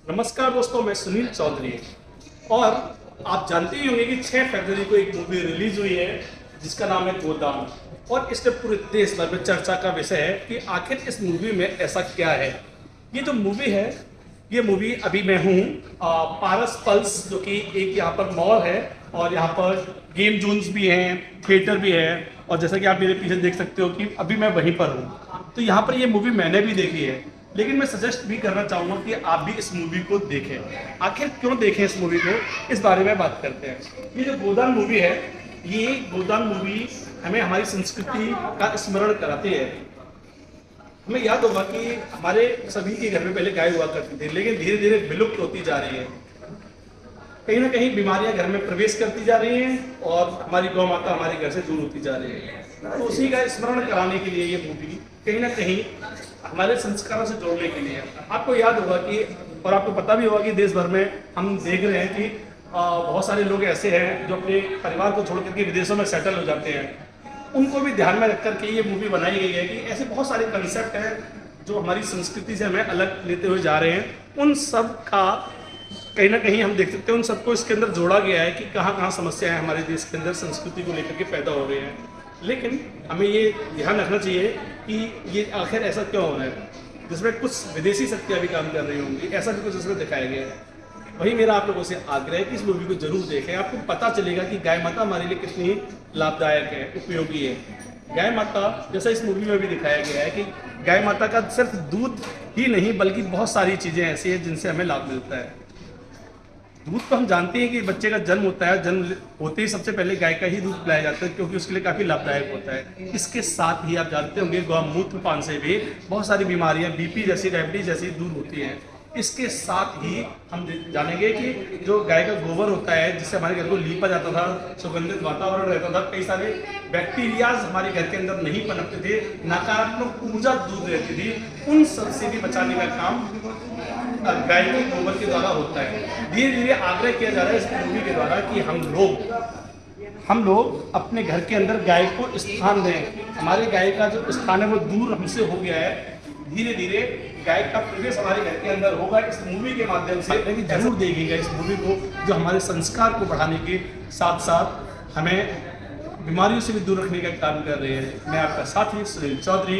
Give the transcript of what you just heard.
नमस्कार दोस्तों, मैं सुनील चौधरी। और आप जानते ही होंगे कि 6 फरवरी को एक मूवी रिलीज हुई है जिसका नाम है गोदान। और इसने पूरे देश भर में चर्चा का विषय है कि आखिर इस मूवी में ऐसा क्या है। ये जो मूवी है, ये मूवी अभी मैं हूँ पारस पल्स, जो कि एक यहाँ पर मॉल है और यहाँ पर गेम जोन्स भी हैं, थिएटर भी है। और जैसा कि आप मेरे पीछे देख सकते हो कि अभी मैं वहीं पर हूँ। तो यहाँ पर ये मूवी मैंने भी देखी है, लेकिन मैं सजेस्ट भी करना चाहूँगा कि आप भी इस मूवी को देखें। आखिर क्यों देखें इस मूवी को, इस बारे में बात करते हैं। ये जो गोदान मूवी है, ये गोदान मूवी हमें हमारी संस्कृति का स्मरण कराती है। हमें याद होगा कि हमारे सभी के घर में पहले गाय हुआ करती थी, लेकिन धीरे धीरे विलुप्त होती जा रही है। कहीं ना कहीं बीमारियां घर में प्रवेश करती जा रही हैं और हमारी गौ माता हमारे घर से दूर होती जा रही है। तो उसी का स्मरण कराने के लिए ये मूवी कहीं ना कहीं हमारे संस्कारों से जोड़ने के लिए। आपको याद होगा कि, और आपको पता भी होगा कि देश भर में हम देख रहे हैं कि बहुत सारे लोग ऐसे हैं जो अपने परिवार को छोड़ करके विदेशों में सेटल हो जाते हैं। उनको भी ध्यान में रख करके ये मूवी बनाई गई है कि ऐसे बहुत सारे कंसेप्ट हैं जो हमारी संस्कृति से हमें अलग लेते हुए जा रहे हैं। उन सब का कहीं ना कहीं हम देख सकते हैं, उन सबको इसके अंदर जोड़ा गया है कि कहाँ कहाँ समस्याएं हमारे देश के अंदर संस्कृति को लेकर के पैदा हो रही हैं। लेकिन हमें ये ध्यान रखना चाहिए कि ये आखिर ऐसा क्यों हो रहा है, जिसमें कुछ विदेशी शक्तियाँ भी काम कर रही होंगी, ऐसा भी कुछ इसमें दिखाया गया है। वही मेरा आप लोगों से आग्रह है कि इस मूवी को जरूर देखें। आपको पता चलेगा कि गाय माता हमारे लिए कितनी लाभदायक है, उपयोगी है। गाय माता, जैसा इस मूवी में भी दिखाया गया है कि गाय माता का सिर्फ दूध ही नहीं बल्कि बहुत सारी चीज़ें ऐसी हैं जिनसे हमें लाभ मिलता है। दूध तो हम जानते हैं कि बच्चे का जन्म होता है, जन्म होते ही सबसे पहले गाय का ही दूध पिलाया जाता है, क्योंकि उसके लिए काफ़ी लाभदायक होता है। इसके साथ ही आप जानते होंगे गौमूत्र पान से भी बहुत सारी बीमारियां, बीपी जैसी, डायबिटीज जैसी दूर होती हैं। इसके साथ ही हम जानेंगे कि जो गाय का गोबर होता है, जिससे हमारे घर को लीपा जाता था, सुगंधित वातावरण रहता था, कई सारे बैक्टीरियाज हमारे घर के अंदर नहीं पनपते थे, नकारात्मक ऊर्जा दूर रहती थी, उन सब से भी बचाने का काम गाय के गोबर के द्वारा होता है। धीरे धीरे आग्रह किया जा रहा है इस मूवी के द्वारा कि हम लोग अपने घर के अंदर गाय को स्थान दें। हमारे गाय का जो स्थान है वो दूर हमसे हो गया है। धीरे धीरे गाय का प्रवेश हमारे घर के अंदर होगा। इस मूवी के माध्यम से जरूर देखिएगा इस मूवी को, जो हमारे संस्कार को बढ़ाने के साथ साथ हमें बीमारियों से भी दूर रखने का काम कर रहे हैं। मैं आपका साथी सुनील चौधरी।